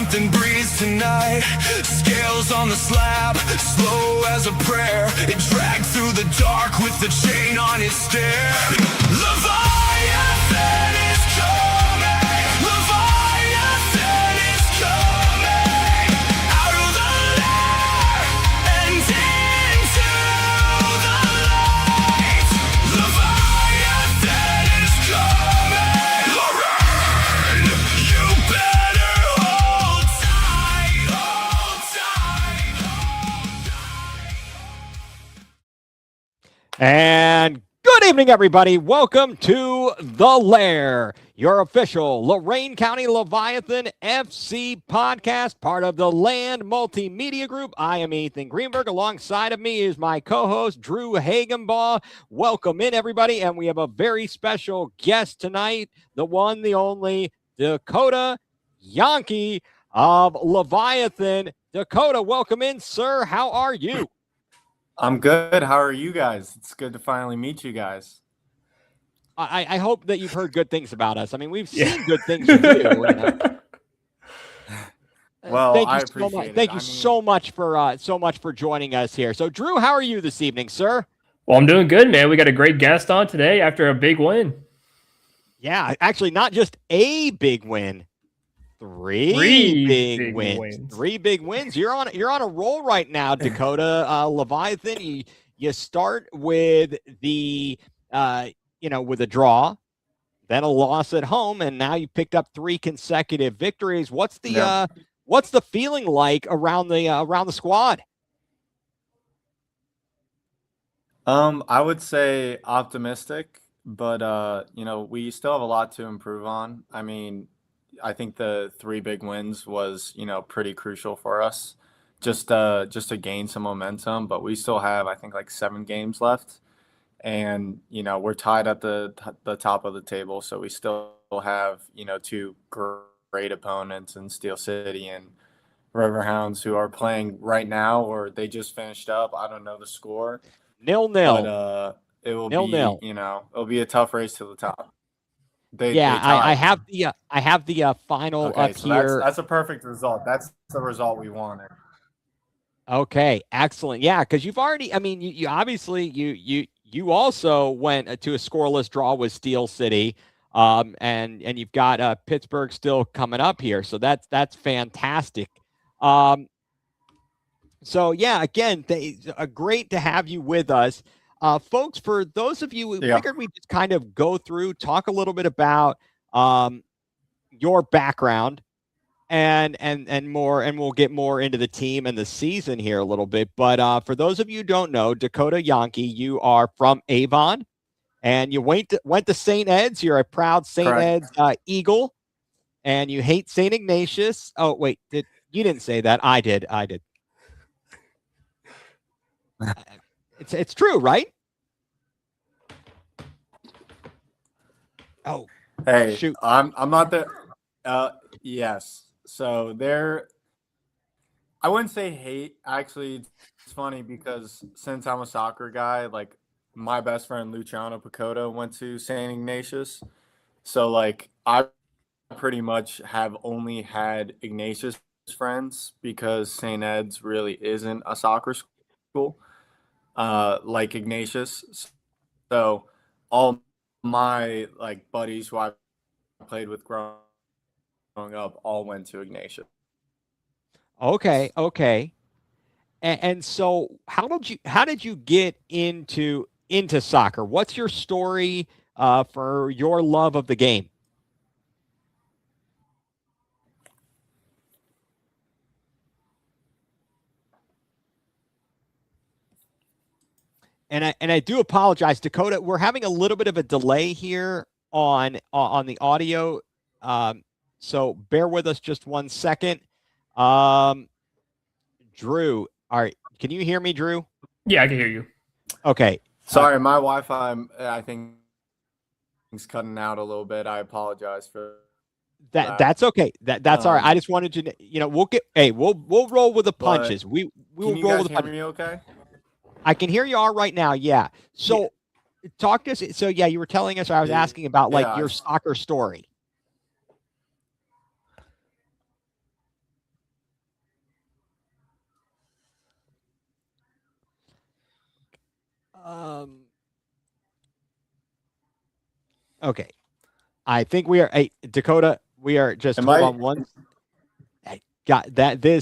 something breathes tonight. Scales on the slab, slow as a prayer. It dragged through the dark with the chain on its stare. Leviathan is coming. Leviathan is coming. Out of the lair and into the light. Leviathan is coming. Lorain, you better hold tight, hold tight, hold tight. And good evening, everybody. Welcome to The Lair, your official Lorain County Leviathan FC podcast, part of the Land Multimedia Group. I am Ethan Greenberg. Alongside of me is my co-host, Drew Hagenbaugh. Welcome in, everybody. And we have a very special guest tonight, the one, the only, Dakota Jonke of Leviathan. Dakota, welcome in, sir. How are you? I'm good. How are you guys? It's good to finally meet you guys. I hope that you've heard good things about us. I mean, we've seen good things from you. Well, thank you I so appreciate much. it. Thank you so much for joining us here. So, Drew, how are you this evening, sir? Well, I'm doing good, man. We got a great guest on today after a big win. Yeah, actually, not just a big win, three big wins. 3 big wins. You're on a roll right now, Dakota. Leviathan. You start with the with a draw, then a loss at home, and now you picked up 3 consecutive victories. What's the feeling like around the squad? I would say optimistic, but we still have a lot to improve on. I mean, I think the 3 big wins was, pretty crucial for us just to gain some momentum, but we still have, I think, like 7 games left. And, we're tied at the top of the table, so we still have, 2 great opponents in Steel City and Riverhounds who are playing right now, or they just finished up. I don't know the score. 0-0. But it will 0-0. be, it'll be a tough race to the top. I have the final okay, up so here. That's a perfect result. That's the result we wanted. Okay, excellent. Yeah, because you've already. I mean, you obviously you also went to a scoreless draw with Steel City, and you've got Pittsburgh still coming up here, so that's fantastic. So yeah, again, great to have you with us, folks. For those of you, we figured we'd just kind of go through, talk a little bit about your background. And more, and we'll get more into the team and the season here a little bit. But for those of you who don't know, Dakota Jonke, you are from Avon, and you went to St. Ed's. You're a proud St. Ed's Eagle, and you hate St. Ignatius. Oh wait, you didn't say that. I did. It's true, right? Oh, hey, shoot. I'm not there. Yes. So I wouldn't say hate. Actually, it's funny because since I'm a soccer guy, like my best friend Luciano Picotto went to St. Ignatius. So like I pretty much have only had Ignatius friends because St. Ed's really isn't a soccer school like Ignatius. So all my like buddies who I played with growing up all went to Ignatius. Okay. And so how did you get into soccer? What's your story for your love of the game? And I do apologize, Dakota. We're having a little bit of a delay here on the audio. So bear with us just one second. Drew, all right. Can you hear me, Drew? Yeah, I can hear you. Okay. Sorry, my Wi-Fi, I think, is cutting out a little bit. I apologize for that. That's okay. That's all right. I just wanted to, we'll roll with the punches. We will roll with the punches. Can you guys hear me okay? I can hear you all right now. Yeah. So talk to us. So yeah, you were telling us, or I was asking about your soccer story. Okay. I think we are. Hey, Dakota, we are just Am hold I? on one. I got that. I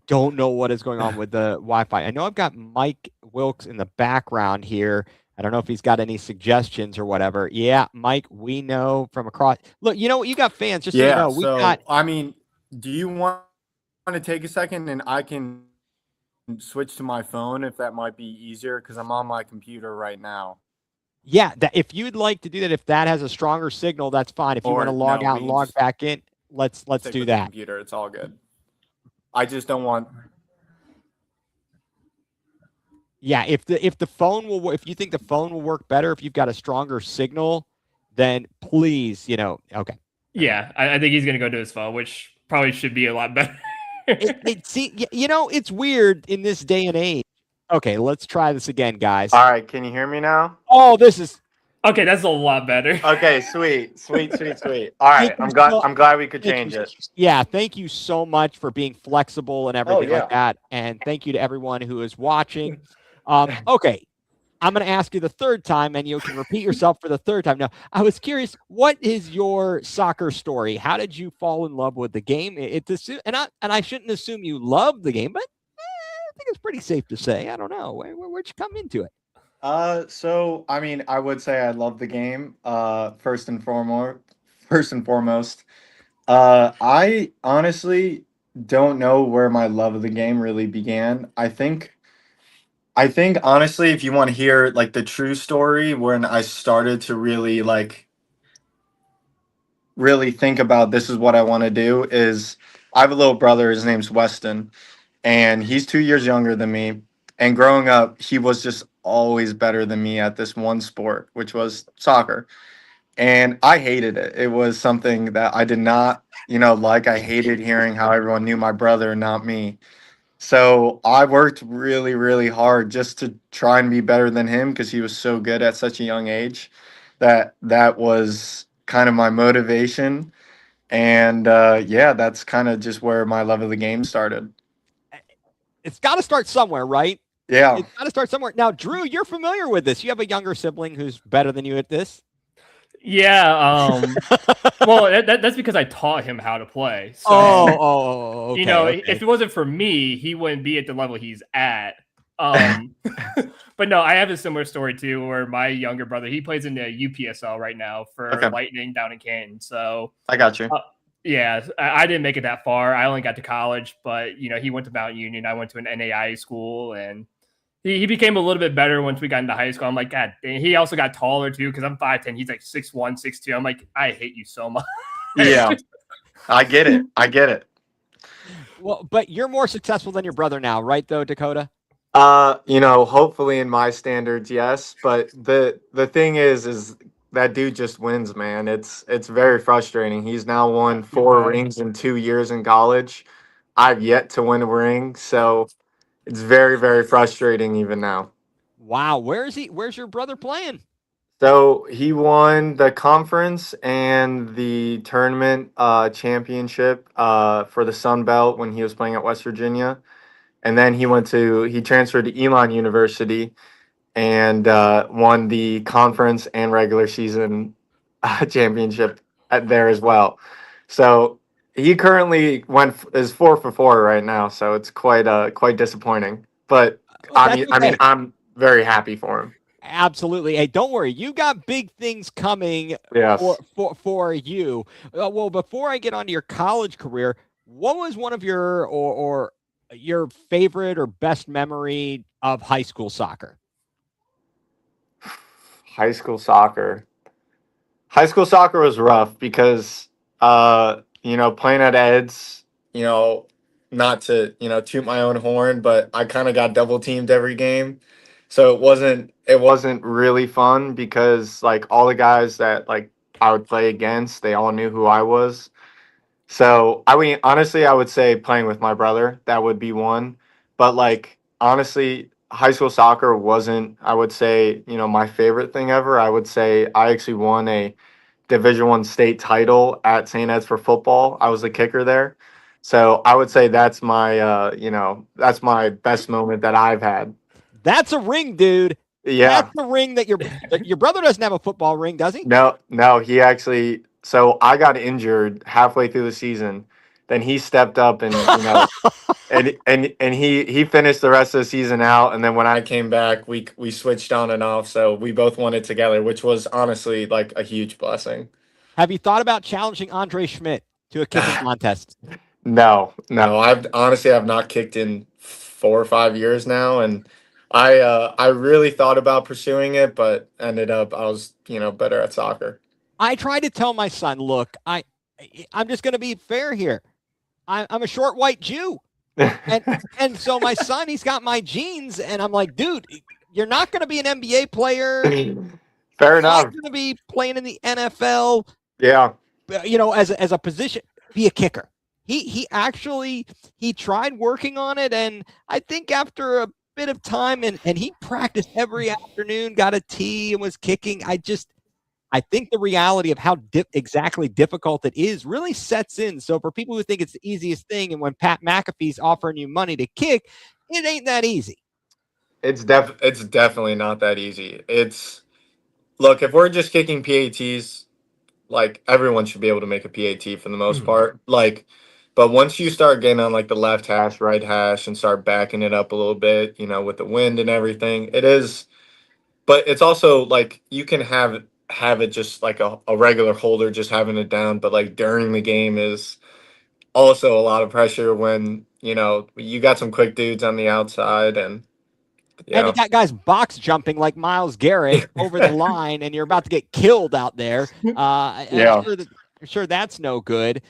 don't know what is going on with the Wi-Fi. I know I've got Mike Wilkes in the background here. I don't know if he's got any suggestions or whatever. Yeah, Mike, we know from across. Look, you know what? You got fans. Just so you Yeah. know, we got. So I mean, do you want to take a second and I can switch to my phone if that might be easier because I'm on my computer right now. Yeah, that if you'd like to do that, if that has a stronger signal, that's fine. If you want to Or log no, out we and can log just back in, let's stick do with the that. computer. It's all good. I just don't want. Yeah, if the phone will, if you think the phone will work better, if you've got a stronger signal, then please, okay. Yeah, I think he's gonna go to his phone, which probably should be a lot better. It's weird in this day and age. Okay, let's try this again, guys. All right, can you hear me now? Oh, this is Okay, that's a lot better. Okay, sweet. All right, I'm glad we could thank change you. it. Yeah, thank you so much for being flexible and everything like that, and thank you to everyone who is watching. Okay, I'm going to ask you the third time, and you can repeat yourself for the third time. Now, I was curious, what is your soccer story? How did you fall in love with the game? And I shouldn't assume you love the game, but I think it's pretty safe to say. I don't know. Where'd you come into it? So I mean, I would say I love the game. First and foremost. First and foremost. I honestly don't know where my love of the game really began. I think honestly, if you want to hear like the true story, when I started to really think about this is what I want to do, is I have a little brother. His name's Weston, and he's 2 years younger than me. And growing up, he was just always better than me at this one sport, which was soccer. And I hated it. It was something that I did not, like. I hated hearing how everyone knew my brother and not me. So I worked really, really hard just to try and be better than him because he was so good at such a young age. That was kind of my motivation. And yeah, that's kind of just where my love of the game started. It's got to start somewhere, right? Yeah. It's got to start somewhere. Now, Drew, you're familiar with this. You have a younger sibling who's better than you at this. Yeah. Well, that's because I taught him how to play. So, okay, okay. If it wasn't for me, he wouldn't be at the level he's at. But no, I have a similar story too, where my younger brother, he plays in the UPSL right now for Lightning down in Canton. So I got you. Yeah, I didn't make it that far. I only got to college, but he went to Mount Union. I went to an NAI school, and he became a little bit better once we got into high school. I'm like, God dang. He also got taller too, because I'm 5'10". He's like 6'1", 6'2". I'm like, I hate you so much. Yeah, I get it. Well, but you're more successful than your brother now, right? Though, Dakota. Hopefully in my standards, yes. But the thing is that dude just wins, man. It's very frustrating. He's now won 4 rings in 2 years in college. I've yet to win a ring, so it's very, very frustrating even now. Wow, where's your brother playing? So he won the conference and the tournament championship for the Sun Belt when he was playing at West Virginia. And then he transferred to Elon University and won the conference and regular season championship there as well. So he currently is 4 for 4 right now. So it's quite disappointing. But Okay. I'm very happy for him. Absolutely. Hey, don't worry. You got big things coming for you. Well, before I get onto your college career, what was one of your or your favorite or best memory of high school soccer? High school soccer. High school soccer was rough because playing at Ed's, not to, toot my own horn, but I kind of got double teamed every game. So it wasn't really fun because like all the guys that like I would play against, they all knew who I was. So I mean, honestly, I would say playing with my brother, that would be one. But like honestly, high school soccer wasn't, I would say, my favorite thing ever. I would say I actually won a Division I state title at St. Ed's for football. I was the kicker there. So I would say that's my that's my best moment that I've had. That's a ring, dude. Yeah. That's the ring that your brother doesn't have a football ring, does he? No, he actually. So I got injured halfway through the season. Then he stepped up and and he finished the rest of the season out. And then when I came back, we switched on and off. So we both won it together, which was honestly like a huge blessing. Have you thought about challenging Andre Schmidt to a kicking contest? No. I've not kicked in 4 or 5 years now, and I really thought about pursuing it, but ended up I was better at soccer. I try to tell my son, look, I'm just going to be fair here. I'm a short white Jew, and so my son, he's got my genes, and I'm like, dude, you're not going to be an NBA player. Fair enough. You're going to be playing in the NFL. Yeah. As a position, be a kicker. He actually tried working on it, and I think after a bit of time, and he practiced every afternoon, got a tee, and was kicking. I think the reality of how exactly difficult it is really sets in. So for people who think it's the easiest thing, and when Pat McAfee's offering you money to kick, it ain't that easy. It's definitely not that easy. Look, if we're just kicking PATs, like everyone should be able to make a PAT for the most part. Like, but once you start getting on like the left hash, right hash, and start backing it up a little bit, with the wind and everything, it is. But it's also like you can have it just like a regular holder, just having it down. But like during the game is also a lot of pressure when you got some quick dudes on the outside, and you got guys box jumping like Myles Garrett over the line, and you're about to get killed out there. I'm sure that's no good.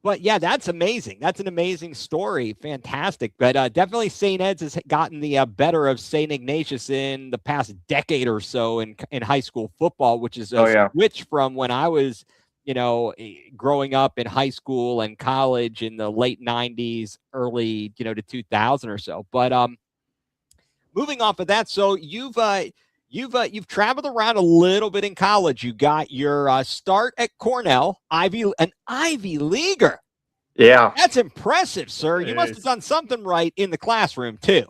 But yeah, that's amazing. That's an amazing story. Fantastic. But definitely St. Ed's has gotten the better of St. Ignatius in the past decade or so in high school football, which is a switch from when I was, growing up in high school and college in the late 90s, early, to 2000 or so. But moving off of that, so you've traveled around a little bit in college. You got your start at Cornell, an Ivy Leaguer. Yeah, that's impressive, sir. You must have done something right in the classroom too.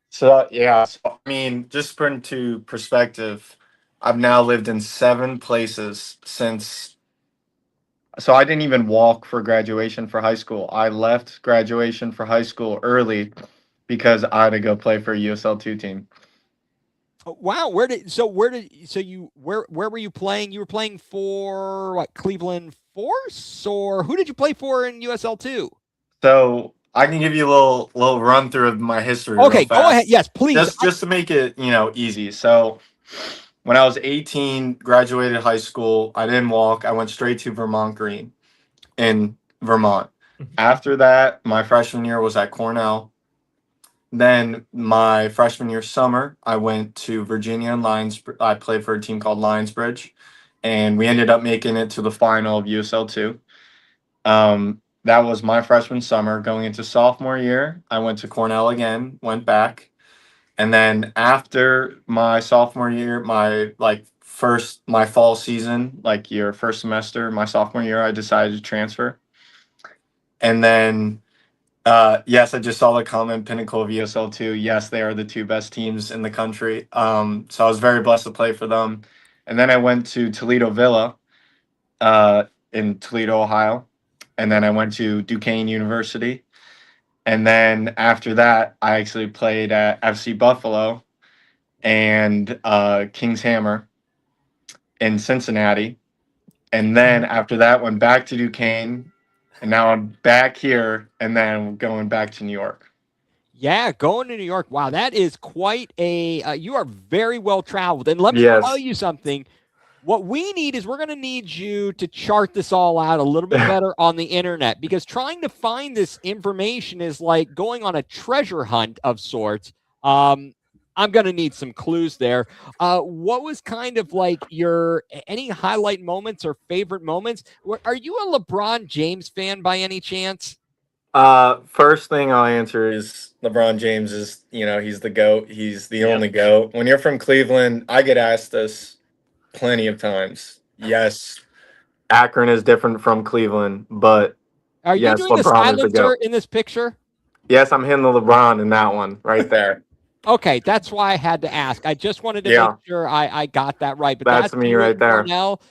So I mean, just to put into perspective, I've now lived in 7 places since. So I didn't even walk for graduation for high school. I left graduation for high school early because I had to go play for a USL2 team. Wow, where were you playing? You were playing for what, Cleveland Force, or who did you play for in USL2? So I can give you a little run through of my history. Okay, go ahead. Yes, please. Just to make it easy. So when I was 18, graduated high school, I didn't walk. I went straight to Vermont Green in Vermont. After that, my freshman year was at Cornell. Then my freshman year summer, I went to Virginia and I played for a team called Lionsbridge, and we ended up making it to the final of USL2. That was my freshman summer. Going into sophomore year, I went to Cornell again, went back. And then after my sophomore year, my fall season, like your first semester, my sophomore year, I decided to transfer. And then yes, I just saw the comment, pinnacle of USL2. Yes, they are the 2 best teams in the country. So I was very blessed to play for them. And then I went to Toledo Villa in Toledo, Ohio. And then I went to Duquesne University. And then after that, I actually played at FC Buffalo and King's Hammer in Cincinnati. And then after that, went back to Duquesne. And now I'm back here, and then going back to New York. Yeah, going to New York. Wow, that is quite a you are very well traveled. And let me tell you something. What we need is we're going to need you to chart this all out a little bit better on the internet, because trying to find this information is like going on a treasure hunt of sorts. I'm going to need some clues there. What was kind of like any highlight moments or favorite moments? Are you a LeBron James fan by any chance? First thing I'll answer is LeBron James is, he's the GOAT. He's the only GOAT. When you're from Cleveland, I get asked this plenty of times. Yes, Akron is different from Cleveland, but are you doing the silencer in this picture? Yes, I'm hitting the LeBron in that one right there. Okay, that's why I had to ask. I just wanted to make sure I got that right. But That's that's me you right at there. Cornell.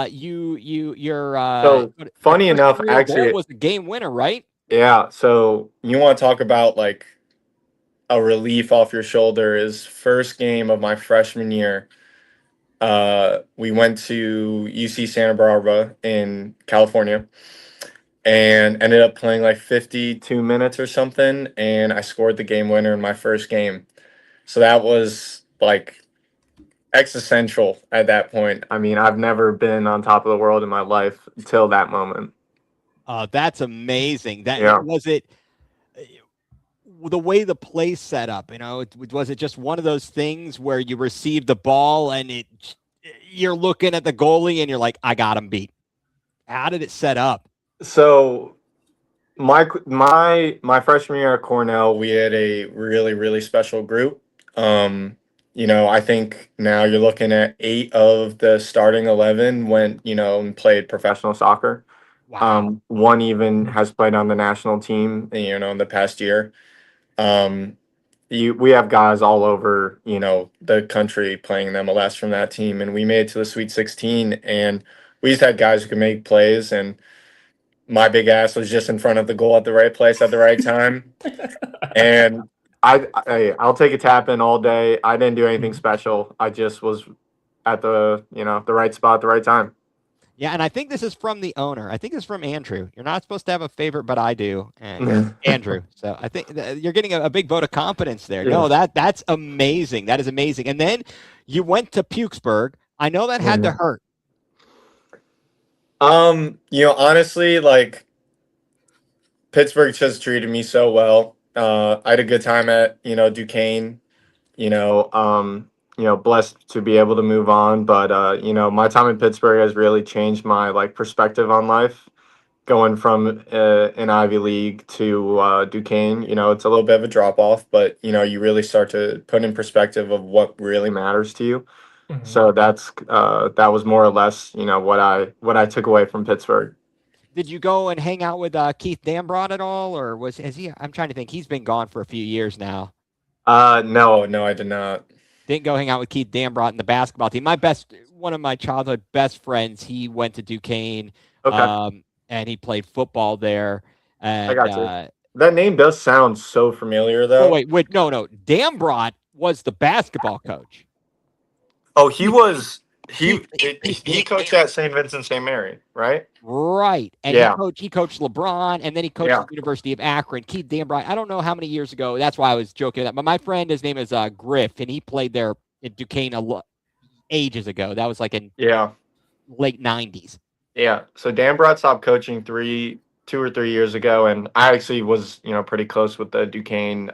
Your So a funny enough, career goal actually, was the game winner, right? yeah. So you want to talk about like a relief off your shoulder is first game of my freshman year. We went to UC Santa Barbara in California and ended up playing like 52 minutes or something. And I scored the game winner in my first game. So that was like existential at that point. I mean, I've never been on top of the world in my life until that moment. That's amazing. That Yeah. was it. The way the play set up, was it just one of those things where you receive the ball and you're looking at the goalie and you're like, I got him beat. How did it set up? So my freshman year at Cornell, we had a really special group. I think now you're looking at 8 of the starting 11 went, and played professional soccer. Wow. One even has played on the national team, in the past year. Um, we have guys all over, the country playing in MLS from that team, and we made it to the Sweet 16, and we just had guys who could make plays, and my big ass was just in front of the goal at the right place at the right time. And I'll take a tap in all day. I didn't do anything special. I just was at the right spot at the right time. Yeah, and I think this is from the owner. I think it's from Andrew. You're not supposed to have a favorite, but I do, and Andrew. So I think you're getting a big vote of confidence there. No, that's amazing. That is amazing. And then you went to Pukesburg. I know that had to hurt. Honestly, like Pittsburgh just treated me so well. I had a good time at, Duquesne, blessed to be able to move on. But my time in Pittsburgh has really changed my like perspective on life. Going from an Ivy League to Duquesne, it's a little bit of a drop off, but you really start to put in perspective of what really matters to you. So that was more or less, what I took away from Pittsburgh. Did you go and hang out with Keith Dambrot at all, or has he? I'm trying to think. He's been gone for a few years now. No, I did not. Didn't go hang out with Keith Dambrot in the basketball team. One of my childhood best friends, he went to Duquesne, Okay. and he played football there. And, I got you. That name does sound so familiar, though. Oh wait, no. Dambrot was the basketball coach. Oh, he coached at St. Vincent St. Mary, right? Right. And he coached LeBron, and then he coached the University of Akron. Keith Dambrot, I don't know how many years ago. That's why I was joking with that. But my friend, his name is Griff, and he played there in Duquesne ages ago. That was like in late 90s. Yeah. So Dambrot stopped coaching 2 or 3 years ago, and I actually was, pretty close with the Duquesne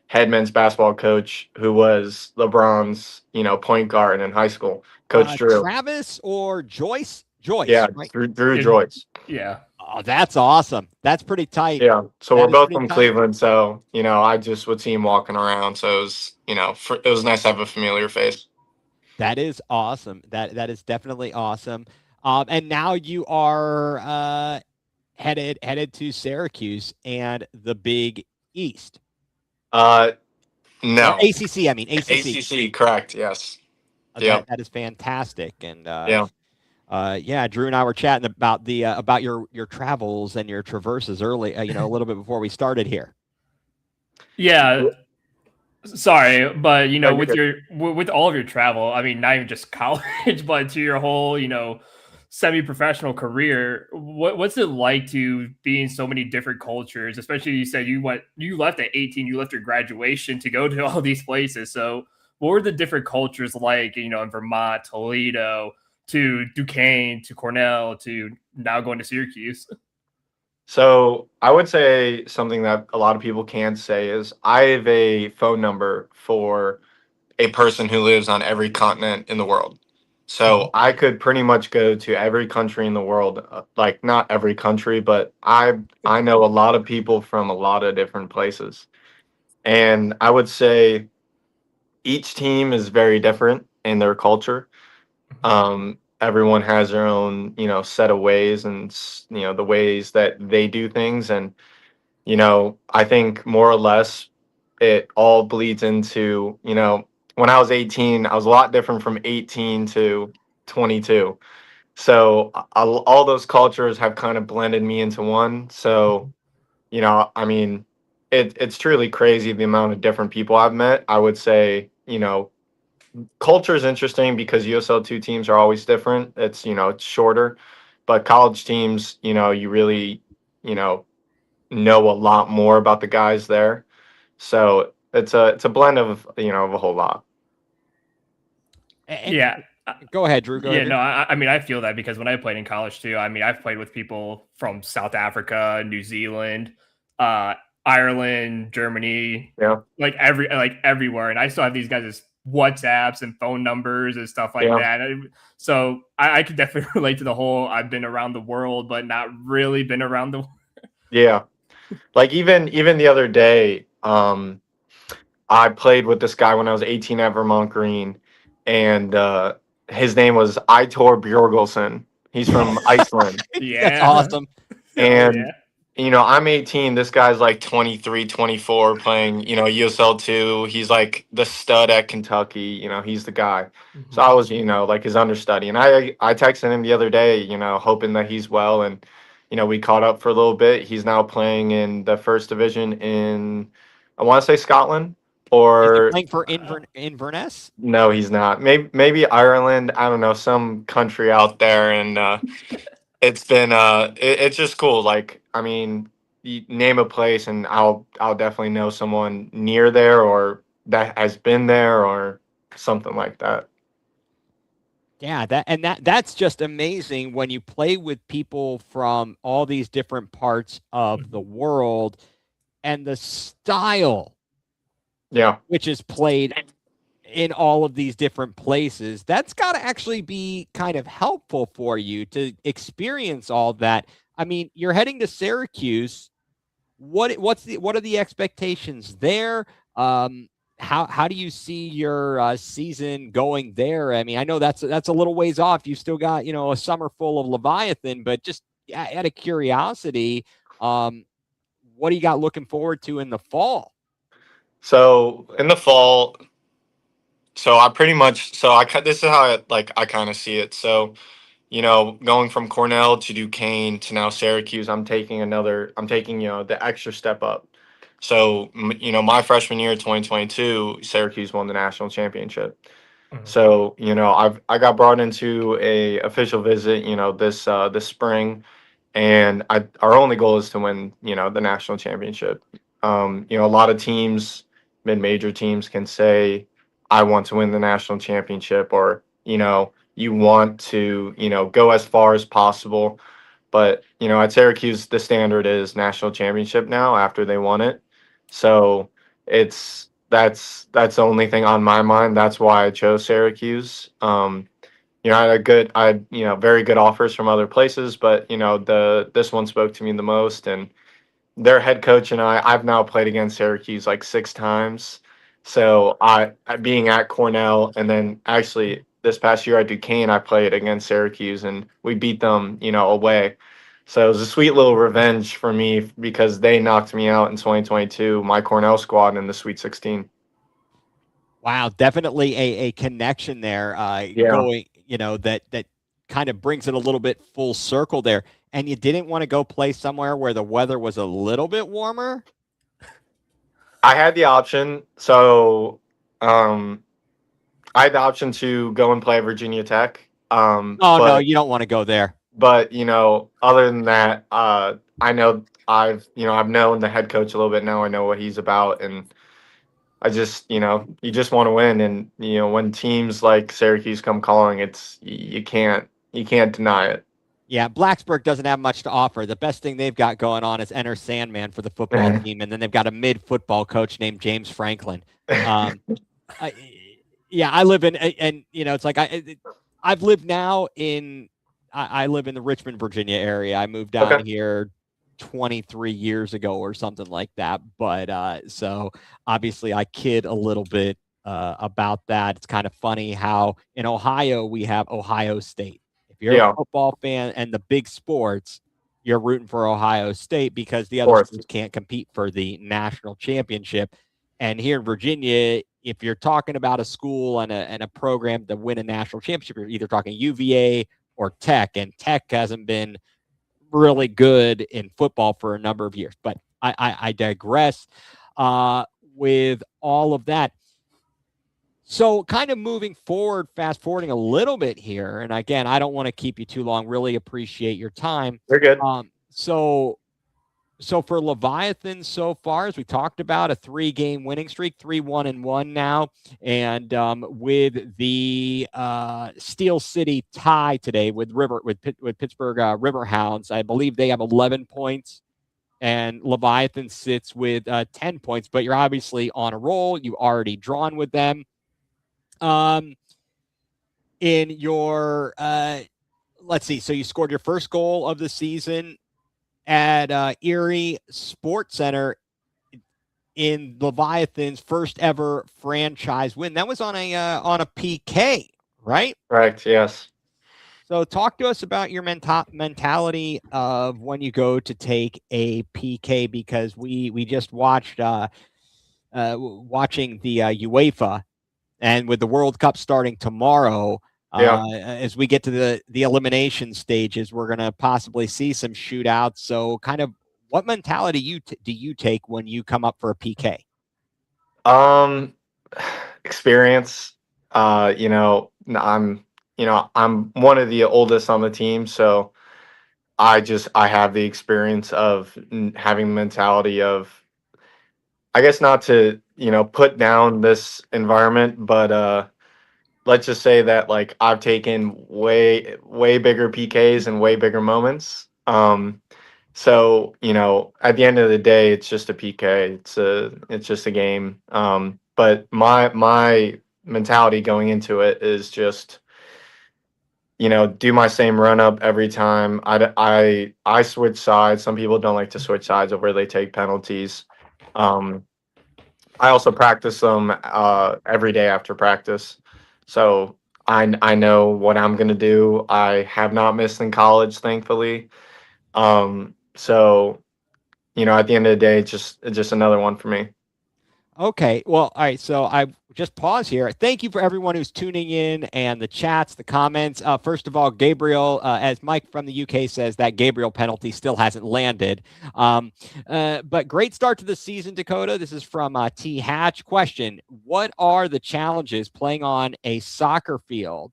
head men's basketball coach, who was LeBron's, point guard in high school, Coach Drew. Travis or Joyce? Joyce. Yeah, right? Drew Joyce. Yeah. Oh, that's awesome. That's pretty tight. Yeah. So That we're is both pretty from tight. Cleveland, so I just would see him walking around. So it was, it was nice to have a familiar face. That is awesome. That is definitely awesome. And now you are headed to Syracuse and the Big East. No. Or ACC. I mean ACC. ACC, correct? Yes. Yeah. That is fantastic. And Drew and I were chatting about about your travels and your traverses early. A little bit before we started here. Yeah. Sorry, but with all of your travel, I mean, not even just college, but to your whole, semi-professional career, what's it like to be in so many different cultures? Especially, you said you left at 18, you left your graduation to go to all these places. So what were the different cultures like, in Vermont, Toledo, to Duquesne, to Cornell, to now going to Syracuse? So I would say something that a lot of people can't say is I have a phone number for a person who lives on every continent in the world. So I could pretty much go to every country in the world, like not every country, but I know a lot of people from a lot of different places. And I would say each team is very different in their culture. Everyone has their own, set of ways and, the ways that they do things. And, I think more or less it all bleeds into, when I was 18, I was a lot different from 18 to 22. So all those cultures have kind of blended me into one. So, I mean, it's truly crazy the amount of different people I've met. I would say, culture is interesting because USL2 teams are always different. It's shorter, but college teams, you really, you know a lot more about the guys there. So it's a blend of a whole lot. And Yeah. go ahead, Drew. Go Yeah, ahead, Drew. no, I mean, I feel that because when I played in college too, I mean, I've played with people from South Africa, New Zealand, Ireland, Germany, Yeah, like everywhere, and I still have these guys' WhatsApps and phone numbers and stuff like yeah, that. So I could definitely relate to the whole I've been around the world, but not really been around the. yeah. Like even the other day, I played with this guy when I was 18 at Vermont Green, and his name was Aitor Bjorgolson. He's from Iceland. That's Yeah. awesome. Oh And yeah. I'm 18, this guy's like 23, 24, playing, USL2. He's like the stud at Kentucky, he's the guy. So I was, like his understudy. And I texted him the other day, hoping that he's well, and we caught up for a little bit. He's now playing in the first division in, I want to say, Scotland. Is he Or playing for Inverness? no, he's not. Maybe Ireland. I don't know, some country out there. And it's been it's just cool. Like, I mean, you name a place and I'll definitely know someone near there or that has been there or something like that. Yeah, that's just amazing when you play with people from all these different parts of the world and the style Yeah. which is played in all of these different places. That's got to actually be kind of helpful for you to experience all that. I mean, you're heading to Syracuse. What are the expectations there? How do you see your season going there? I mean, I know that's a little ways off. You still got a summer full of Leviathan, but just out of curiosity, what do you got looking forward to in the fall? So in the fall, so I pretty much so this is how I kind of see it. So going from Cornell to Duquesne to now Syracuse, I'm taking, the extra step up. So, my freshman year, 2022, Syracuse won the national championship. So, I got brought into a official visit, this spring, and our only goal is to win, the national championship. A lot of teams, mid-major teams, can say, "I want to win the national championship," or you want to, go as far as possible. But at Syracuse, the standard is national championship now after they won it. So that's the only thing on my mind. That's why I chose Syracuse. I had very good offers from other places, but this one spoke to me the most. And their head coach and I've now played against Syracuse like 6 times. So being at Cornell, and then actually this past year at Duquesne, I played against Syracuse and we beat them, away. So it was a sweet little revenge for me because they knocked me out in 2022, my Cornell squad in the Sweet 16. Wow, definitely a connection there. Yeah. Going, that kind of brings it a little bit full circle there. And you didn't want to go play somewhere where the weather was a little bit warmer? I had the option. So I had the option to go and play at Virginia Tech. Oh, but, no, you don't want to go there. But other than that, I know I've known the head coach a little bit now. I know what he's about, and I just you just want to win. And when teams like Syracuse come calling, you can't deny it. Yeah, Blacksburg doesn't have much to offer. The best thing they've got going on is Enter Sandman for the football team, and then they've got a mid-football coach named James Franklin. I live in, and it's like I've lived now in, I live in the Richmond, Virginia area. I moved down here 23 years ago or something like that. But so obviously I kid a little bit about that. It's kind of funny how in Ohio we have Ohio State. If you're a football fan and the big sports, you're rooting for Ohio State because the other schools can't compete for the national championship. And here in Virginia, if you're talking about a school and a program to win a national championship, you're either talking UVA or Tech, and Tech hasn't been really good in football for a number of years. But I digress with all of that. So kind of moving forward, fast forwarding a little bit here. And again, I don't want to keep you too long. Really appreciate your time. You're good. So for Leviathan so far, as we talked about, a 3-game winning streak, 3-1-1 now. And with the Steel City tie today with Pittsburgh Riverhounds, I believe they have 11 points. And Leviathan sits with 10 points, but you're obviously on a roll. You already drawn with them. In your, let's see, so you scored your first goal of the season at Erie Sports Center in Leviathan's first ever franchise win. That was on a PK, right? Correct. Yes. So talk to us about your mentality of when you go to take a PK, because we just watched watching the UEFA, and with the World Cup starting tomorrow, as we get to the elimination stages, we're going to possibly see some shootouts. So kind of what mentality do you take when you come up for a PK? Experience. I'm one of the oldest on the team, so I have the experience of having the mentality of, I guess, not to, put down this environment, but let's just say that, like, I've taken way, way bigger PKs and way bigger moments. So, at the end of the day, it's just a PK. It's just a game. But my mentality going into it is just, do my same run up every time. I switch sides. Some people don't like to switch sides of where they take penalties. I also practice them every day after practice. So I know what I'm gonna do. I have not missed in college, thankfully. So at the end of the day, it's just another one for me. Okay. Well, all right. So I just pause here. Thank you for everyone who's tuning in and the chats, the comments. First of all, Gabriel, as Mike from the UK says, that Gabriel penalty still hasn't landed. But great start to the season, Dakota. This is from T Hatch. Question: what are the challenges playing on a soccer field,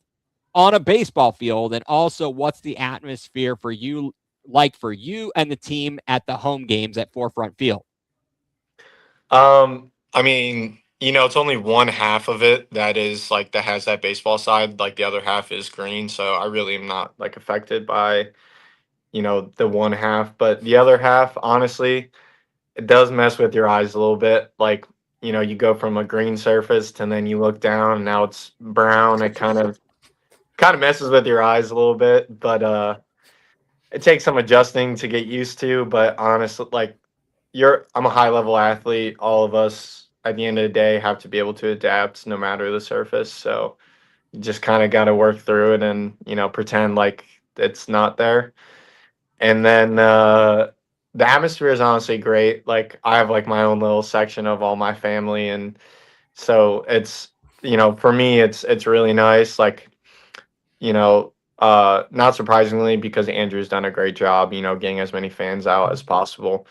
on a baseball field, and also what's the atmosphere for you and the team at the home games at Forefront Field? I mean, it's only one half of it that has that baseball side. Like, the other half is green, so I really am not, like, affected by, the one half. But the other half, honestly, it does mess with your eyes a little bit. Like, you go from a green surface and then you look down and now it's brown. It kind of messes with your eyes a little bit, but it takes some adjusting to get used to. But honestly, like, I'm a high level athlete. All of us at the end of the day have to be able to adapt no matter the surface. So you just kind of got to work through it and, pretend like it's not there. And then the atmosphere is honestly great. Like, I have, like, my own little section of all my family, and so it's, for me, it's really nice. Like, not surprisingly, because Andrew's done a great job, getting as many fans out as possible.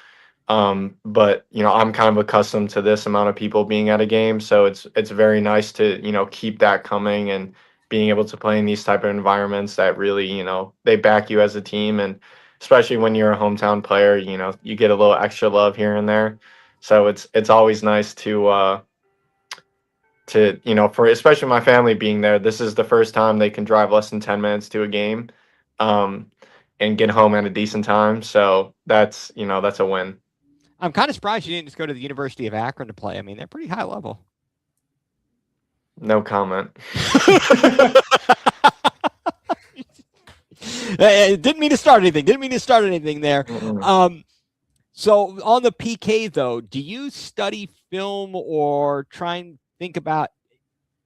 But I'm kind of accustomed to this amount of people being at a game, so it's very nice to keep that coming and being able to play in these type of environments that really they back you as a team, and especially when you're a hometown player, you get a little extra love here and there. So it's always nice to for especially my family being there. This is the first time they can drive less than 10 minutes to a game, and get home at a decent time. So that's a win. I'm kind of surprised you didn't just go to the University of Akron to play. I mean, they're pretty high level. No comment. Didn't mean to start anything there. Mm-hmm. So on the PK, though, do you study film or try and think about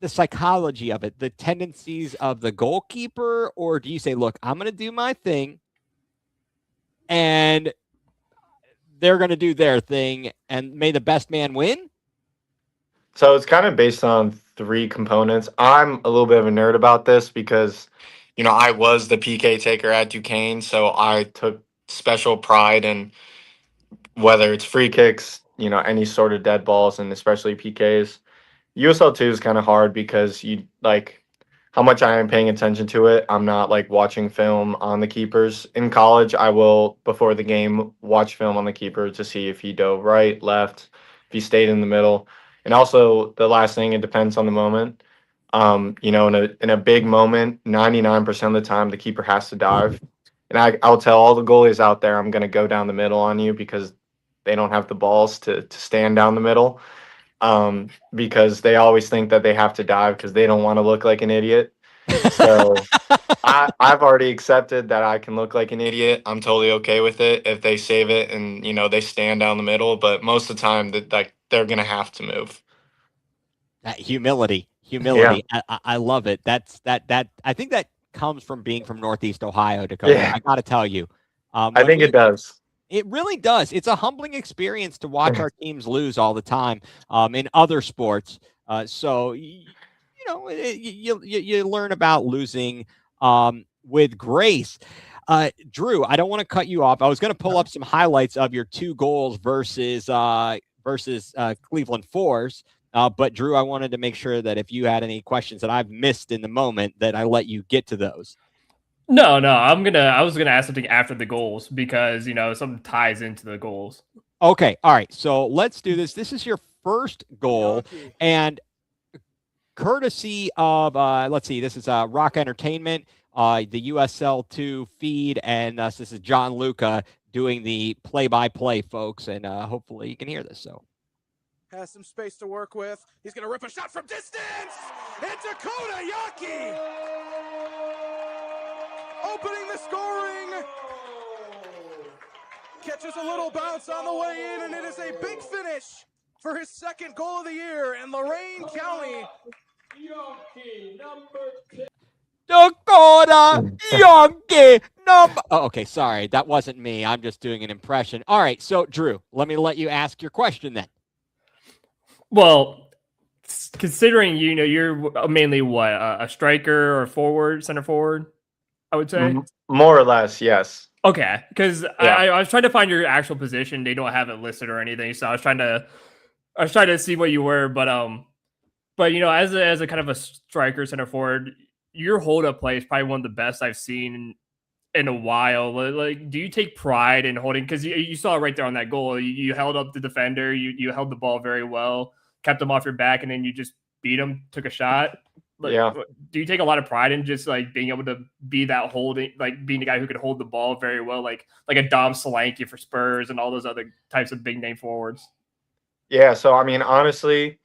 the psychology of it, the tendencies of the goalkeeper, or do you say, look, I'm going to do my thing and they're going to do their thing, and may the best man win? So it's kind of based on three components. I'm a little bit of a nerd about this because, I was the PK taker at Duquesne, so I took special pride in whether it's free kicks, any sort of dead balls, and especially PKs. USL 2 is kind of hard because you like how much I am paying attention to it. I'm not like watching film on the keepers. In college, I will before the game watch film on the keeper to see if he dove right, left, if he stayed in the middle. And also the last thing, it depends on the moment. In a big moment, 99% of the time the keeper has to dive. And I'll tell all the goalies out there I'm gonna go down the middle on you because they don't have the balls to stand down the middle because they always think that they have to dive because they don't want to look like an idiot. So I've already accepted that I can look like an idiot. I'm totally okay with it if they save it and they stand down the middle. But most of the time, that like they're gonna have to move. That humility. Yeah. I love it. That I think that comes from being from Northeast Ohio, Dakota. Yeah. I got to tell you, I think it does. It really does. It's a humbling experience to watch our teams lose all the time in other sports. So you learn about losing with grace. Drew, I don't want to cut you off. I was going to pull up some highlights of your 2 goals versus Cleveland Force. But Drew, I wanted to make sure that if you had any questions that I've missed in the moment, that I let you get to those. No, I was gonna ask something after the goals because something ties into the goals. Okay, all right. So let's do this. This is your first goal, and courtesy of let's see, this is Rock Entertainment, the USL2 feed, and this is John Luca doing the play-by-play, folks, and hopefully you can hear this. So has some space to work with. He's gonna rip a shot from distance, and Dakota Jonke opening the scoring. Catches a little bounce on the way in, and it is a big finish for his 2nd goal of the year in Lorain County. Dakota Jonke number. Oh, okay, sorry, that wasn't me. I'm just doing an impression. All right, so Drew, let me let you ask your question then. Well, considering you're mainly what a striker or forward, center forward, I would say. More or less, yes. Okay, because I was trying to find your actual position. They don't have it listed or anything, so I was trying to see what you were, but as a kind of a striker, center forward, your hold up play is probably one of the best I've seen in a while. Like, do you take pride in holding? Because you saw it right there on that goal. You held up the defender. You held the ball very well, kept him off your back, and then you just beat him, took a shot. Like, do you take a lot of pride in just like being able to be that holding, like being the guy who could hold the ball very well, like a Dom Solanke for Spurs and all those other types of big name forwards? Yeah. So I mean, honestly,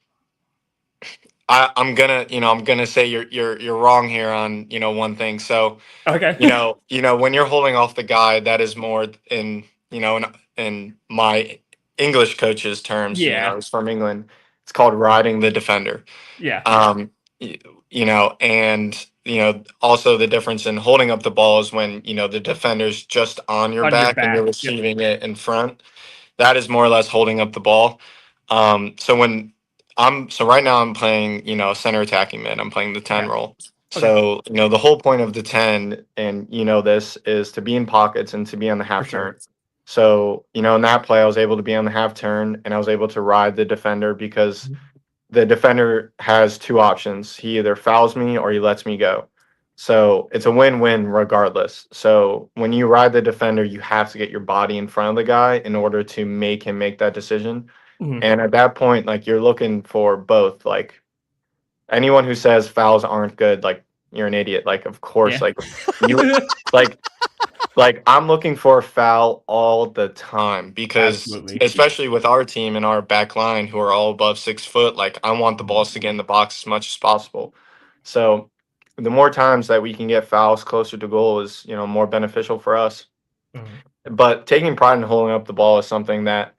I'm gonna say you're wrong here on one thing. So okay, when you're holding off the guy, that is more in my English coach's terms. It's from England. It's called riding the defender. Yeah. And also the difference in holding up the ball is when the defender's just on your back and you're receiving it in front. That is more or less holding up the ball. So right now I'm playing, center attacking mid. I'm playing the 10 role. So, the whole point of the 10, and this, is to be in pockets and to be on the half turn. So, in that play, I was able to be on the half turn and I was able to ride the defender because the defender has 2 options. He either fouls me or he lets me go. So it's a win-win regardless. So when you ride the defender, you have to get your body in front of the guy in order to make him make that decision. And at that point, like, you're looking for both. Like, anyone who says fouls aren't good, like, you're an idiot. Like, of course, like you like I'm looking for a foul all the time because especially with our team and our back line who are all above 6 foot, like, I want the balls to get in the box as much as possible. So the more times that we can get fouls closer to goal is, more beneficial for us. But taking pride in holding up the ball is something that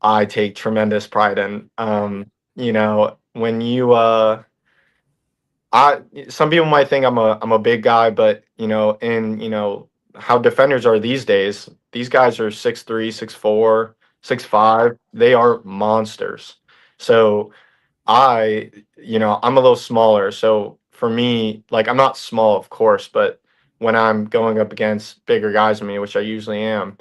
I take tremendous pride in. When you some people might think I'm a big guy, but in how defenders are these days, these guys are 6'3", 6'4", 6'5". They are monsters. So I'm a little smaller. So for me, like I'm not small, of course, but when I'm going up against bigger guys than me, which I usually am,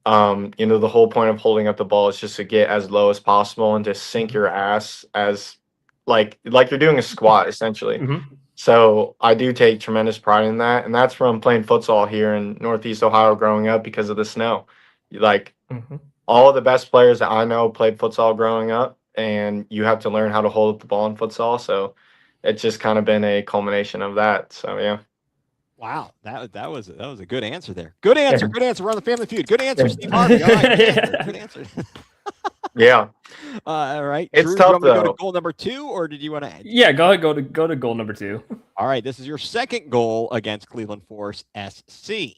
the whole point of holding up the ball is just to get as low as possible and just sink your ass as like you're doing a squat essentially. Mm-hmm. So I do take tremendous pride in that, and that's from playing futsal here in Northeast Ohio growing up because of the snow. Like Mm-hmm. all of the best players that I know played futsal growing up, and you have to learn how to hold up the ball in futsal. So it's just kind of been a culmination of that. So yeah. Wow, that was a good answer there. Good answer. Good answer. We're on the Family Feud. Good answer, Steve Harvey. All right, good answer. Yeah. All right. It's Drew, tough, do you want me to go though. to goal number 2, or did you want to? Yeah, go ahead. Go to goal number 2. All right. This is your second goal against Cleveland Force SC.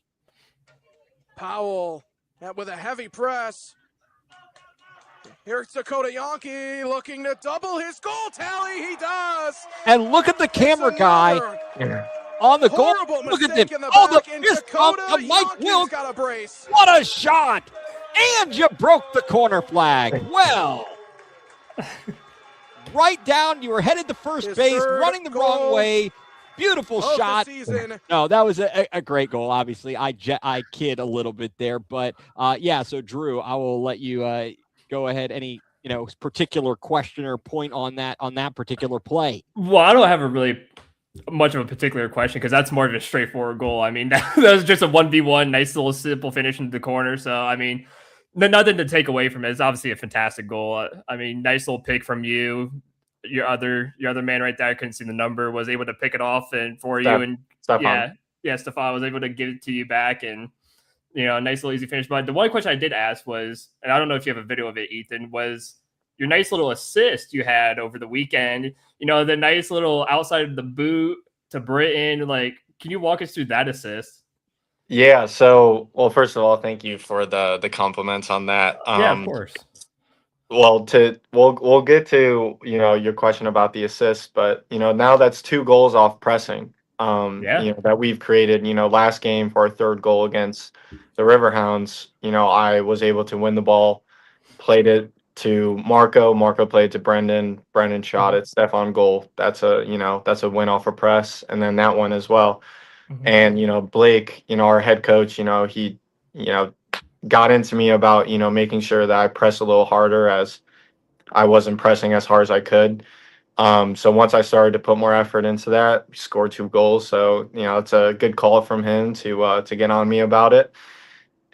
Powell with a heavy press. Here's Dakota Jonke looking to double his goal tally. He does. And look at the camera guy on the goal. Look at him. The fist bump to Mike Wilk. Got a brace. What a shot! And you broke the corner flag. Well, right down. You were headed to first base, running the wrong way. Beautiful shot. No, that was a great goal. Obviously, I kid a little bit there, but yeah. So Drew, I will let you go ahead. Any particular question or point on that particular play? Well, I don't have a really much of a particular question because that's more of a straightforward goal. I mean, that was just a 1v1, nice little simple finish into the corner. So I mean, nothing to take away from it. It's obviously a fantastic goal. I mean, nice little pick from you. Your other man right there, I couldn't see the number, was able to pick it off and for you, and Stefan. Stefan was able to give it to you back, and a nice little easy finish. But the one question I did ask was, and I don't know if you have a video of it, Ethan, was your nice little assist you had over the weekend. The nice little outside of the boot to Britain. Like, can you walk us through that assist? Yeah. So, well, first of all, thank you for the compliments on that. Yeah, of course. Well, we'll get to your question about the assist, but now that's 2 goals off pressing. That we've created. Last game for our third goal against the Riverhounds, I was able to win the ball, played it to Marco. Marco played to Brendan. Brendan shot it. Stefan goal. That's a win off a press, and then that one as well. Mm-hmm. And Blake, our head coach, he got into me about making sure that I press a little harder, as I wasn't pressing as hard as I could. So once I started to put more effort into that, we scored 2 goals. So it's a good call from him to get on me about it.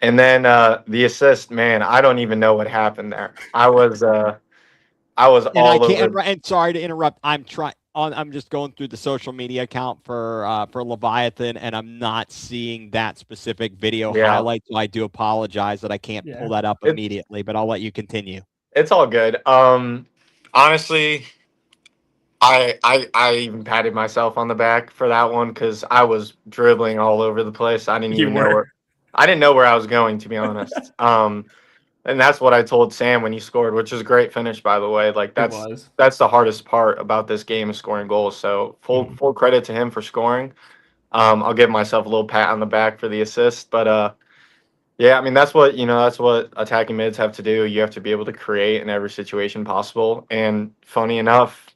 And then the assist, man, I don't even know what happened there. I was all over. And sorry to interrupt. I'm just going through the social media account for Leviathan, and I'm not seeing that specific video highlight. So I do apologize that I can't pull that up immediately, but I'll let you continue. It's all good. Honestly, I even patted myself on the back for that one because I was dribbling all over the place. I didn't know where I was going, to be honest. And that's what I told Sam when he scored, which is a great finish, by the way. Like that's the hardest part about this game, is scoring goals. So full credit to him for scoring. I'll give myself a little pat on the back for the assist, but yeah, I mean that's what attacking mids have to do. You have to be able to create in every situation possible. And funny enough,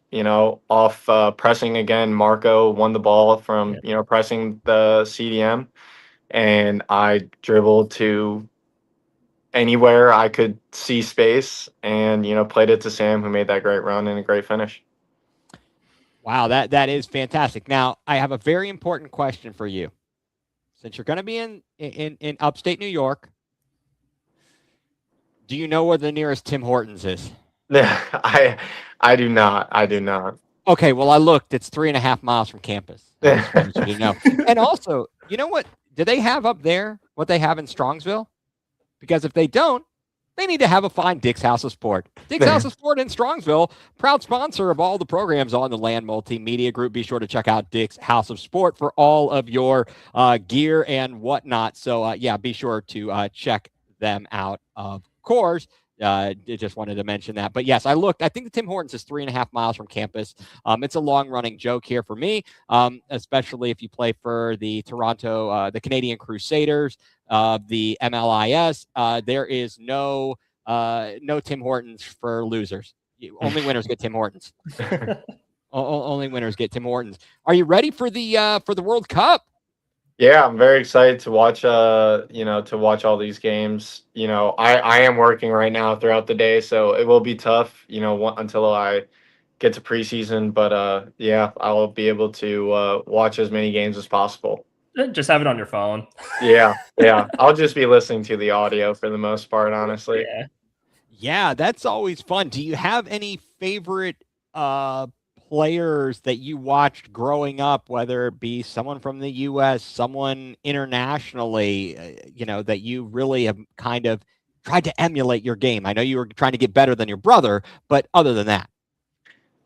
off pressing again, Marco won the ball from pressing the CDM, and I dribbled to anywhere I could see space, and played it to Sam, who made that great run and a great finish. Wow, that is fantastic. Now, I have a very important question for you. Since you're going to be in upstate New York, do you know where the nearest Tim Hortons is? I do not. Okay, well, I looked. It's 3.5 miles from campus. I just wanted you to know. And also, you know what? Do they have up there what they have in Strongsville? Because if they don't, they need to have a fine Dick's House of Sport. Dick's House of Sport in Strongsville, proud sponsor of all the programs on the Land Multimedia Group. Be sure to check out Dick's House of Sport for all of your gear and whatnot. So, yeah, be sure to check them out, of course. Just wanted to mention that. But yes, I looked. I think the Tim Hortons is 3.5 miles from campus. It's a long-running joke here for me, especially if you play for the the Canadian Crusaders, the MLIS. There is no Tim Hortons for losers. Only winners get Tim Hortons. Only winners get Tim Hortons. Are you ready for the World Cup? Yeah, I'm very excited to watch to watch all these games. I am working right now throughout the day, so it will be tough, until I get to preseason, but yeah, I'll be able to watch as many games as possible. Just have it on your phone. Yeah. I'll just be listening to the audio for the most part, honestly. Yeah, that's always fun. Do you have any favorite players that you watched growing up, whether it be someone from the US, someone internationally, that you really have kind of tried to emulate your game? I know you were trying to get better than your brother, but other than that.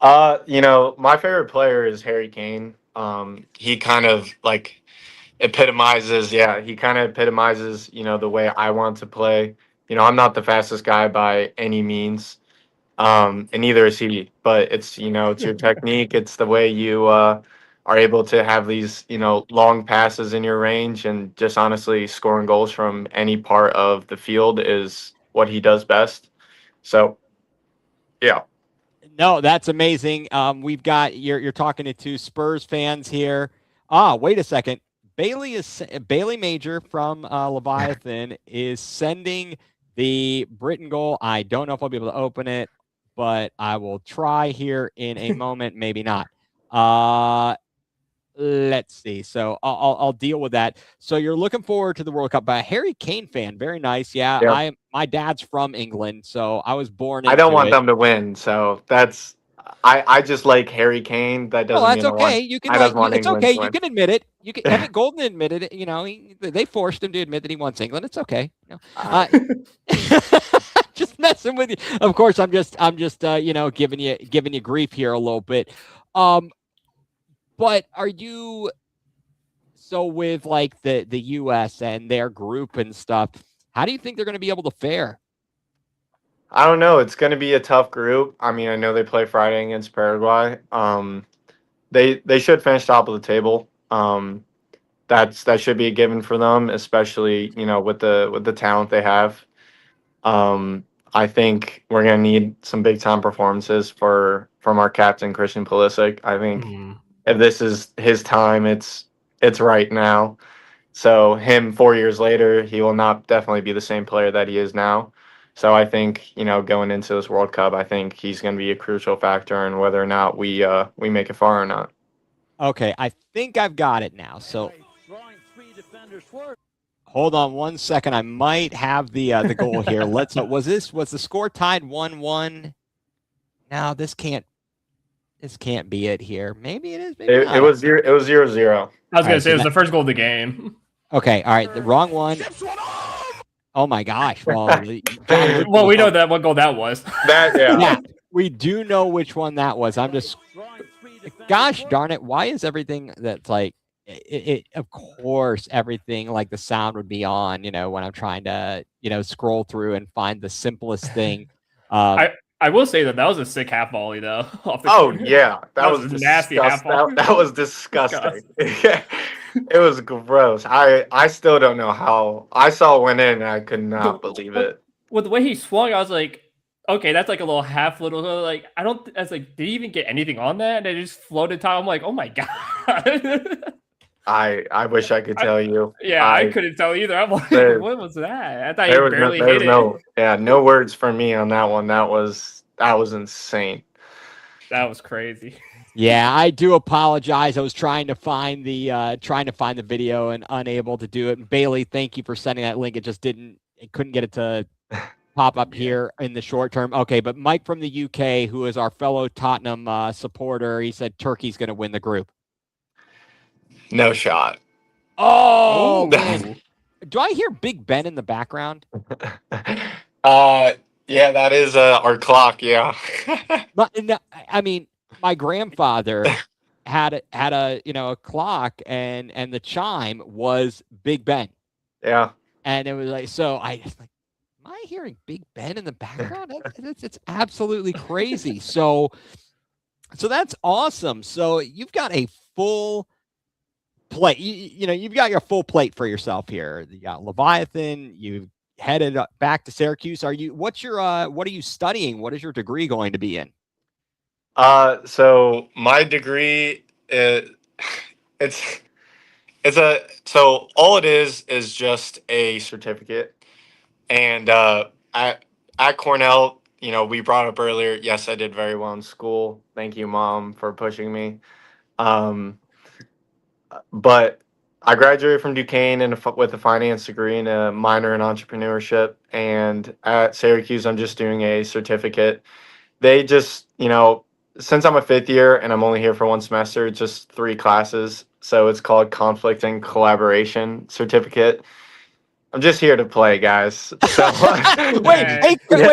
My favorite player is Harry Kane. He kind of epitomizes, the way I want to play. I'm not the fastest guy by any means. And neither is he, but it's your technique. It's the way you are able to have these long passes in your range, and just honestly scoring goals from any part of the field is what he does best. So, yeah. No, that's amazing. We've got you're talking to two Spurs fans here. Wait a second. Bailey Major from Leviathan is sending the Britain goal. I don't know if I'll be able to open it, but I will try here in a moment. Maybe not. Let's see. So I'll deal with that. So you're looking forward to the World Cup. But a Harry Kane fan, very nice. Yeah. My dad's from England, so I was born. I don't want them to win, so that's. I just like Harry Kane. That doesn't mean that's okay. You can. It's okay. You can admit it. You can. Emmett Golden admitted it. They forced him to admit that he wants England. It's okay. Just messing with you. Of course, I'm just giving you grief here a little bit. But are you with the US and their group and stuff? How do you think they're going to be able to fare? I don't know. It's going to be a tough group. I mean, I know they play Friday against Paraguay. They should finish top of the table. That should be a given for them, especially with the talent they have. I think we're going to need some big time performances from our captain Christian Pulisic. I think if this is his time, it's right now. So him 4 years later, he will not definitely be the same player that he is now. So I think going into this World Cup, I think he's going to be a crucial factor in whether or not we make it far or not. Okay, I think I've got it now. So hold on 1 second. I might have the goal here. Was the score tied 1-1? No, this can't be it here. Maybe it is. Maybe it was 0-0. I was going to say it was the first goal of the game. Okay, all right, the wrong one. Oh my gosh! Well, well, we know that what goal that was. Yeah, we do know which one that was. I'm just, gosh darn it! Why is everything that's it? Of course, everything like the sound would be on. When I'm trying to scroll through and find the simplest thing. I will say that was a sick half volley though. Yeah, that was nasty half volley. That was disgusting. It was gross. I still don't know how. I saw it went in and I could not believe it. With the way he swung, I was like, okay, that's like a little I was like, did he even get anything on that? And it just floated top. I'm like, oh my God. I wish I could tell you. Yeah, I couldn't tell either. I'm like, what was that? I thought he barely hit it. No words from me on that one. That was insane. That was crazy. Yeah, I do apologize. I was trying to find the video and unable to do it. Bailey, thank you for sending that link. It couldn't get it to pop up here in the short term. Okay, but Mike from the UK, who is our fellow Tottenham supporter, he said Turkey's going to win the group. No shot. Oh, man. Do I hear Big Ben in the background? Yeah, that is our clock. Yeah. I mean, my grandfather had a clock, and the chime was Big Ben. Yeah. And it was so I was like, am I hearing Big Ben in the background? It's absolutely crazy. So that's awesome. So you've got a full plate. You've got your full plate for yourself here. You got Leviathan. You headed back to Syracuse. What are you studying? What is your degree going to be in? So my degree it's so all it is just a certificate. And at Cornell, we brought up earlier, yes, I did very well in school. Thank you, Mom, for pushing me. Um, but I graduated from Duquesne with a finance degree and a minor in entrepreneurship. And at Syracuse, I'm just doing a certificate. They just, since I'm a fifth year and I'm only here for one semester, it's just 3 classes. So it's called Conflict and Collaboration Certificate. I'm just here to play, guys. So wait,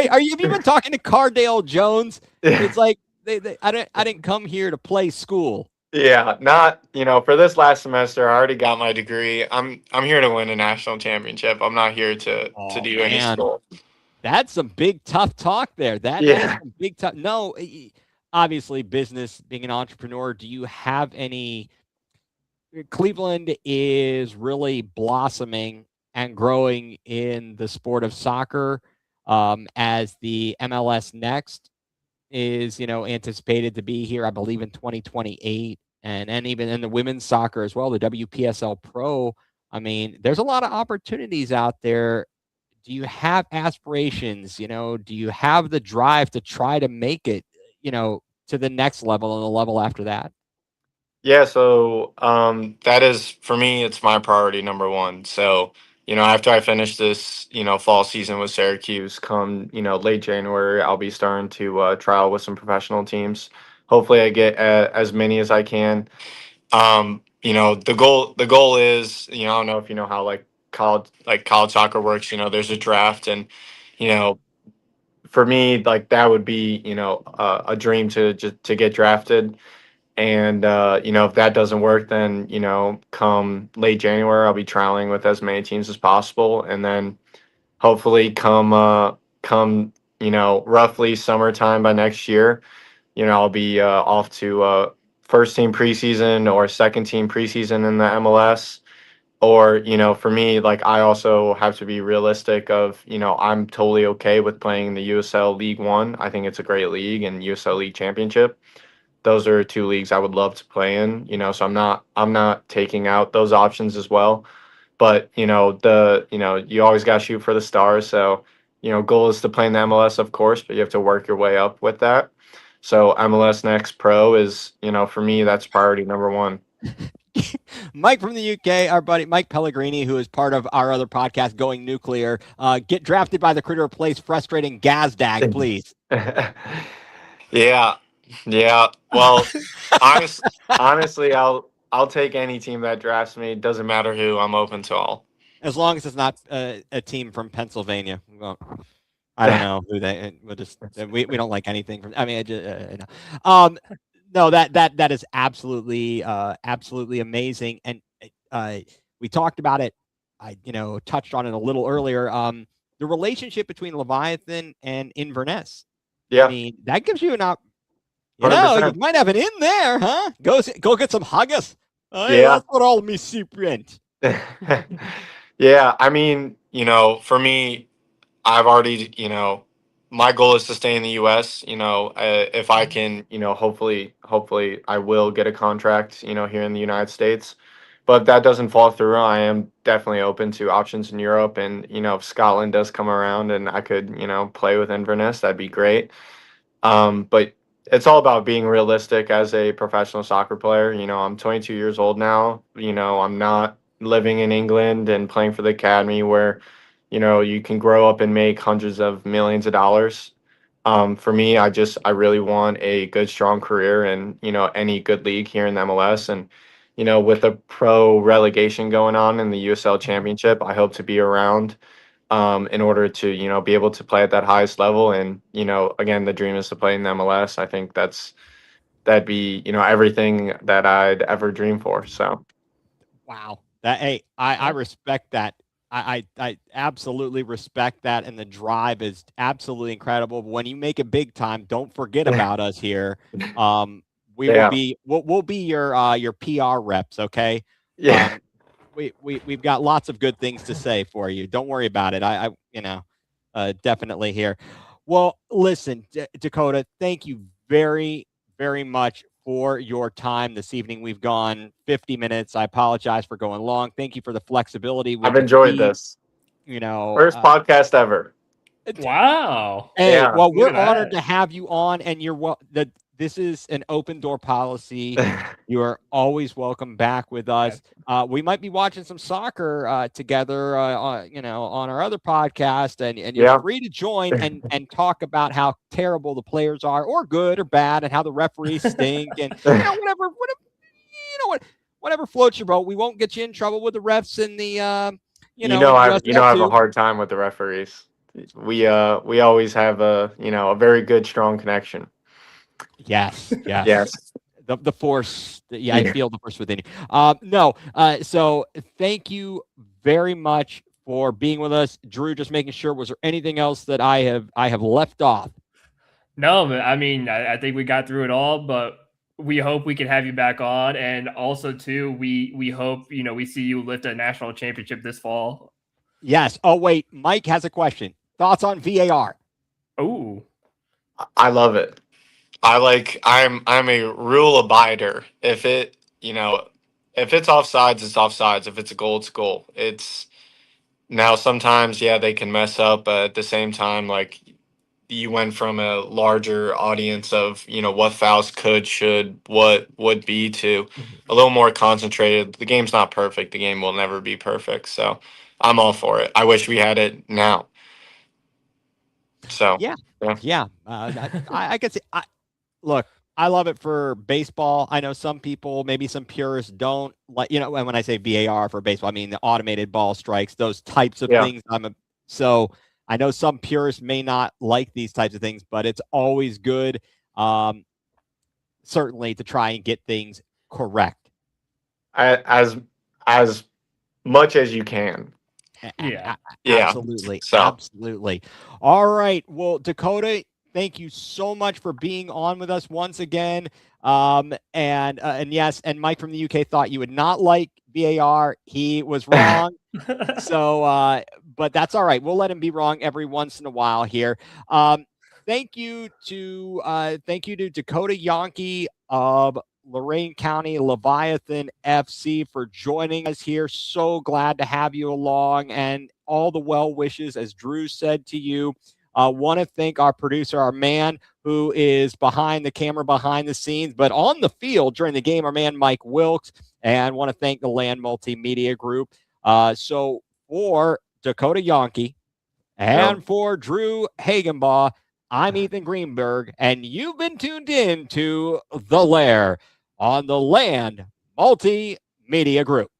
have you been talking to Cardale Jones? It's like I didn't come here to play school. Yeah, not, for this last semester, I already got my degree. I'm here to win a national championship. I'm not here to do any school. That's some big tough talk there. That is some big tough. No, obviously business, being an entrepreneur, do you have any? Cleveland is really blossoming and growing in the sport of soccer, as the MLS Next is, anticipated to be here, I believe, in 2028, and even in the women's soccer as well, the WPSL Pro. I mean, there's a lot of opportunities out there. Do you have aspirations? Do you have the drive to try to make it, to the next level and the level after that? Yeah, so that is, for me, it's my priority number one. So, after I finish this, fall season with Syracuse, come, late January, I'll be starting to trial with some professional teams. Hopefully I get as many as I can. The goal is, I don't know if you know how college soccer works, there's a draft, and, you know, for me, like that would be, a dream to get drafted. And if that doesn't work, then come late January, I'll be trialing with as many teams as possible, and then hopefully come roughly summertime by next year, I'll be off to first team preseason or second team preseason in the MLS. Or for me, like I also have to be realistic of I'm totally okay with playing the USL League One. I think it's a great league, and USL League Championship. Those are 2 leagues I would love to play in, so I'm not taking out those options as well. But you always got to shoot for the stars. So goal is to play in the MLS, of course, but you have to work your way up with that. So MLS Next Pro is, for me, that's priority number one. Mike from the UK, our buddy Mike Pellegrini, who is part of our other podcast, Going Nuclear. Get drafted by the Critter Replace frustrating Gazdag, please. Yeah. Well, honestly, I'll take any team that drafts me. Doesn't matter who. I'm open to all. As long as it's not a team from Pennsylvania. Well, I don't know who they. We'll just we don't like anything from. I mean, no, that is absolutely amazing, and we talked about it. I touched on it a little earlier. The relationship between Leviathan and Inverness. Yeah, I mean that gives you an you 100%. might have an in there, huh? Go get some haggis. Yeah, that's what all me rent. Yeah, I mean, for me, I've already, my goal is to stay in the U.S. If I can, hopefully I will get a contract, here in the United States. But if that doesn't fall through, I am definitely open to options in Europe. And, if Scotland does come around and I could, play with Inverness, that'd be great. But it's all about being realistic as a professional soccer player. I'm 22 years old now. I'm not living in England and playing for the academy where, you can grow up and make hundreds of millions of dollars. For me, I really want a good, strong career in, any good league here in the MLS. And, with the pro relegation going on in the USL Championship, I hope to be around in order to be able to play at that highest level. And again, the dream is to play in the MLS. I think that'd be everything that I'd ever dream for. So Wow, I respect that. I absolutely respect that, and the drive is absolutely incredible. When you make it big time, don't forget about us here. We'll be your PR reps, okay? Yeah. we've got lots of good things to say for you. Don't worry about it. I definitely here. Well, listen, Dakota, thank you very, very much for your time this evening. We've gone 50 minutes. I apologize for going long. Thank you for the flexibility. I've enjoyed this. First podcast ever. Wow. Hey, Yeah. well, we're Look at honored that. to have you on, and this is an open door policy. You are always welcome back with us. We might be watching some soccer together, on our other podcast, and you're free to join and talk about how terrible the players are, or good or bad, and how the referees stink, and whatever floats your boat. We won't get you in trouble with the refs and the I have a hard time with the referees. We always have a very good, strong connection. Yes. Yes. The force. I feel the force within you. So thank you very much for being with us, Drew. Just making sure. Was there anything else that I have left off? No, I mean, I think we got through it all, but we hope we can have you back on, and also too, we hope we see you lift a national championship this fall. Yes. Oh wait, Mike has a question. Thoughts on VAR? Oh, I love it. I'm a rule abider. If it's offsides, it's offsides. If it's a goal, it's a goal. It's now sometimes, they can mess up, but at the same time, like, you went from a larger audience of, what fouls should, what would be, to a little more concentrated. The game's not perfect. The game will never be perfect. So I'm all for it. I wish we had it now. So yeah. I could say. Look, I love it for baseball. I know some people, maybe some purists, don't like. When I say VAR for baseball, I mean the automated ball strikes, those types of things. So I know some purists may not like these types of things, but it's always good, certainly, to try and get things correct. As much as you can. Absolutely. So. Absolutely. All right. Well, Dakota, thank you so much for being on with us once again. And yes, and Mike from the UK thought you would not like VAR. He was wrong. So, but that's all right. We'll let him be wrong every once in a while here. Thank you to Dakota Jonke of Lorain County Leviathan FC for joining us here. So glad to have you along, and all the well wishes, as Drew said to you. Want to thank our producer, our man who is behind the camera, behind the scenes, but on the field during the game, our man Mike Wilkes, and want to thank the Land Multimedia Group. So for Dakota Jonke and for Drew Hagenbaugh, I'm Ethan Greenberg, and you've been tuned in to The Lair on the Land Multimedia Group.